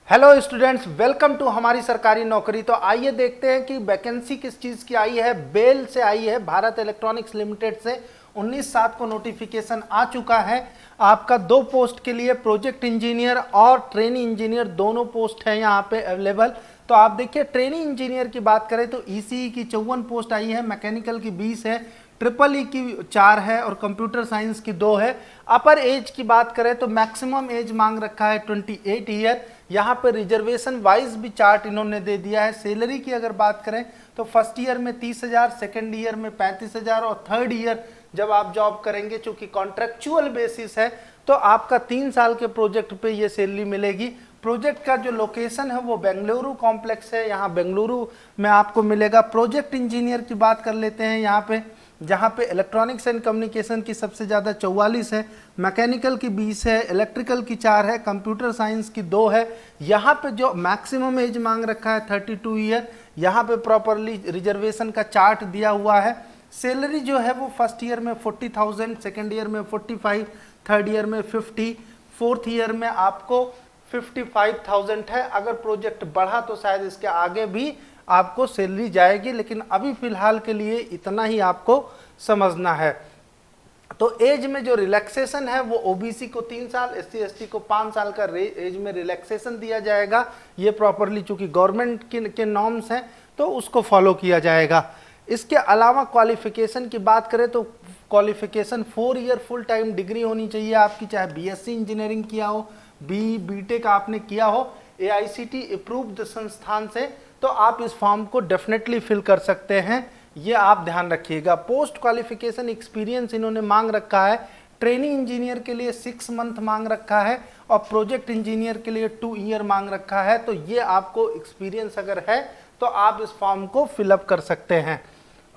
Hello students, welcome to हमारी सरकारी नौकरी। तो आइए देखते हैं कि वैकेंसी किस चीज़ की आई है। बेल से आई है, भारत इलेक्ट्रॉनिक्स लिमिटेड से 19/7 को नोटिफिकेशन आ चुका है। आपका 2 पोस्ट के लिए प्रोजेक्ट इंजीनियर और ट्रेनी इंजीनियर दोनों पोस्ट हैं यहाँ पे अवेलेबल। तो आप देखिए, ट्रेनी इंजीनियर की बात करें तो ईसीई की 54 पोस्ट आई है, मैकेनिकल की 20 है, ट्रिपल ई की 4 है और कंप्यूटर साइंस की 2 है। अपर एज की बात करें तो मैक्सिमम एज मांग रखा है 28 ईयर। यहाँ पे रिजर्वेशन वाइज भी चार्ट इन्होंने दे दिया है। सैलरी की अगर बात करें तो फर्स्ट ईयर में 30,000, सेकेंड ईयर में 35,000 और थर्ड ईयर जब आप जॉब करेंगे, चूंकि कॉन्ट्रेक्चुअल बेसिस है तो आपका 3 साल के प्रोजेक्ट पे ये सैलरी मिलेगी। प्रोजेक्ट का जो लोकेशन है वो बेंगलुरु कॉम्प्लेक्स है, यहाँ बेंगलुरु में आपको मिलेगा। प्रोजेक्ट इंजीनियर की बात कर लेते हैं यहाँ पे, जहाँ पे इलेक्ट्रॉनिक्स एंड कम्युनिकेशन की सबसे ज़्यादा 44 है, मैकेनिकल की 20 है, इलेक्ट्रिकल की 4 है, कंप्यूटर साइंस की 2 है। यहाँ पे जो मैक्सिमम एज मांग रखा है 32 ईयर। यहाँ पे प्रॉपरली रिजर्वेशन का चार्ट दिया हुआ है। सैलरी जो है वो फर्स्ट ईयर में 40,000, सेकेंड ईयर में 45, थर्ड ईयर में 50, फोर्थ ईयर में आपको 55,000 है। अगर प्रोजेक्ट बढ़ा तो शायद इसके आगे भी आपको सैलरी जाएगी, लेकिन अभी फिलहाल के लिए इतना ही आपको समझना है। तो एज में जो रिलैक्सेशन है वो ओबीसी को 3 साल, एससी एसटी को 5 साल का एज में रिलैक्सेशन दिया जाएगा। ये प्रॉपरली चूंकि गवर्नमेंट के नॉर्म्स हैं तो उसको फॉलो किया जाएगा। इसके अलावा क्वालिफिकेशन की बात करें तो qualification 4 year full time degree होनी चाहिए आपकी, चाहे बीएससी इंजीनियरिंग किया हो, बीटेक आपने किया हो एआईसीटी अप्रूव्ड संस्थान से, तो आप इस फॉर्म को डेफिनेटली फिल कर सकते हैं। ये आप ध्यान रखिएगा। पोस्ट क्वालिफिकेशन एक्सपीरियंस इन्होंने मांग रखा है। ट्रेनिंग इंजीनियर के लिए 6 मंथ मांग रखा है और प्रोजेक्ट इंजीनियर के लिए 2 ईयर मांग रखा है। तो ये आपको एक्सपीरियंस अगर है तो आप इस फॉर्म को फिलअप कर सकते हैं।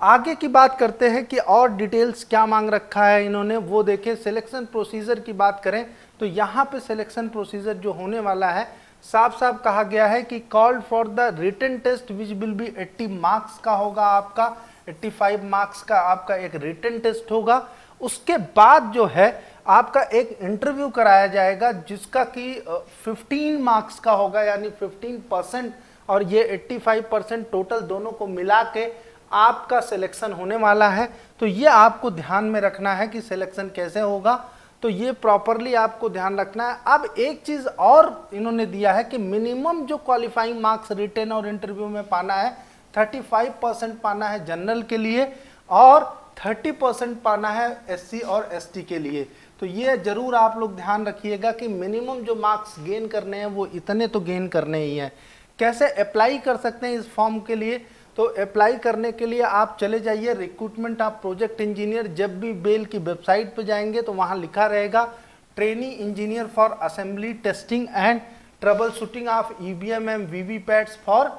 आगे की बात करते हैं कि और डिटेल्स क्या मांग रखा है इन्होंने, वो देखें। सिलेक्शन प्रोसीजर की बात करें तो यहाँ पे सिलेक्शन प्रोसीजर जो होने वाला है, साफ साफ कहा गया है कि called for the written test which will be 80 marks का होगा, आपका 85 मार्क्स का आपका एक रिटन टेस्ट होगा। उसके बाद जो है आपका एक इंटरव्यू कराया जाएगा जिसका कि 15 मार्क्स का होगा, यानी 15%, और ये 85% टोटल दोनों को मिला के आपका सिलेक्शन होने वाला है। तो ये आपको ध्यान में रखना है कि सिलेक्शन कैसे होगा, तो ये प्रॉपरली आपको ध्यान रखना है। अब एक चीज और इन्होंने दिया है कि मिनिमम जो क्वालिफाइंग मार्क्स रिटन और इंटरव्यू में पाना है, 35% पाना है जनरल के लिए और 30% पाना है एससी और एसटी के लिए। तो ये जरूर आप लोग ध्यान रखिएगा कि मिनिमम जो मार्क्स गेन करने हैं वो इतने तो गेन करने ही हैं। कैसे अप्लाई कर सकते हैं इस फॉर्म के लिए, तो अप्लाई करने के लिए आप चले जाइए रिक्रूटमेंट ऑफ प्रोजेक्ट इंजीनियर। जब भी बेल की वेबसाइट पे जाएंगे तो वहाँ लिखा रहेगा trainee engineer for assembly testing and troubleshooting of EVM and VVPATs for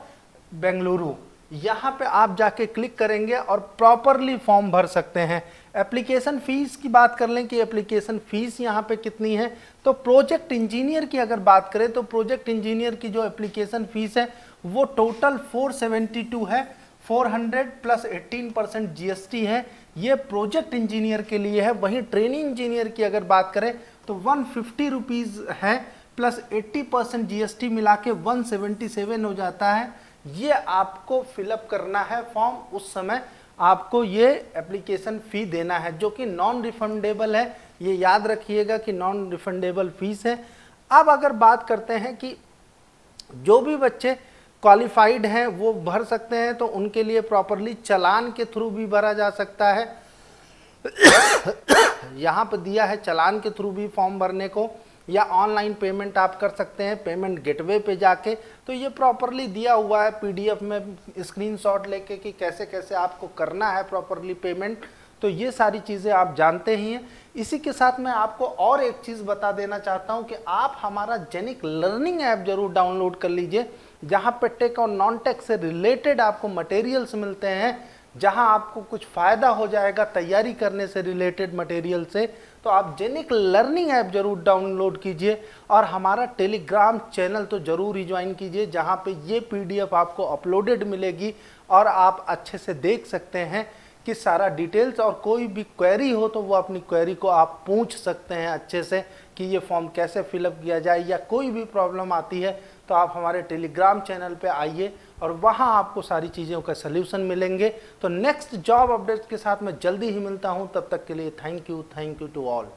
Bengaluru. यहाँ पे आप जाके क्लिक करेंगे और प्रॉपरली फॉर्म भर सकते हैं। एप्लीकेशन फीस की बात कर लें कि एप्लीकेशन फीस यहाँ पे कितनी है, तो प्रोजेक्ट इंजीनियर की अगर बात करें तो प्रोजेक्ट इंजीनियर की जो एप्लीकेशन फीस है वो टोटल 472 है। 400 प्लस 18% जीएसटी है, ये प्रोजेक्ट इंजीनियर के लिए है। वहीं ट्रेनिंग इंजीनियर की अगर बात करें तो 150 रुपीज़ है, प्लस 80% जीएसटी मिला के 177 हो जाता है। ये आपको फिलअप करना है फॉर्म, उस समय आपको ये एप्लीकेशन फ़ी देना है जो कि नॉन रिफंडेबल है। ये याद रखिएगा कि नॉन रिफंडेबल फीस है। अब अगर बात करते हैं कि जो भी बच्चे क्वालिफाइड हैं वो भर सकते हैं, तो उनके लिए प्रॉपरली चालान के थ्रू भी भरा जा सकता है। यहाँ पर दिया है चालान के थ्रू भी फॉर्म भरने को, या ऑनलाइन पेमेंट आप कर सकते हैं पेमेंट गेटवे पे जाके। तो ये प्रॉपरली दिया हुआ है पीडीएफ में स्क्रीनशॉट लेके कि कैसे कैसे आपको करना है प्रॉपरली पेमेंट। तो ये सारी चीज़ें आप जानते ही हैं। इसी के साथ मैं आपको और एक चीज़ बता देना चाहता हूँ कि आप हमारा जेनिक लर्निंग ऐप जरूर डाउनलोड कर लीजिए, जहाँ पे टेक और नॉन टेक से रिलेटेड आपको मटेरियल्स मिलते हैं, जहां आपको कुछ फ़ायदा हो जाएगा तैयारी करने से रिलेटेड मटेरियल से। तो आप जेनिक लर्निंग ऐप जरूर डाउनलोड कीजिए और हमारा टेलीग्राम चैनल तो ज़रूर ही ज्वाइन कीजिए, जहां पे ये पीडीएफ आपको अपलोडेड मिलेगी और आप अच्छे से देख सकते हैं कि सारा डिटेल्स, और कोई भी क्वेरी हो तो वो अपनी क्वेरी को आप पूछ सकते हैं अच्छे से कि ये फॉर्म कैसे फिलअप किया जाए, या कोई भी प्रॉब्लम आती है तो आप हमारे टेलीग्राम चैनल पे आइए और वहाँ आपको सारी चीज़ों का सल्यूशन मिलेंगे। तो नेक्स्ट जॉब अपडेट्स के साथ मैं जल्दी ही मिलता हूँ, तब तक के लिए थैंक यू टू ऑल।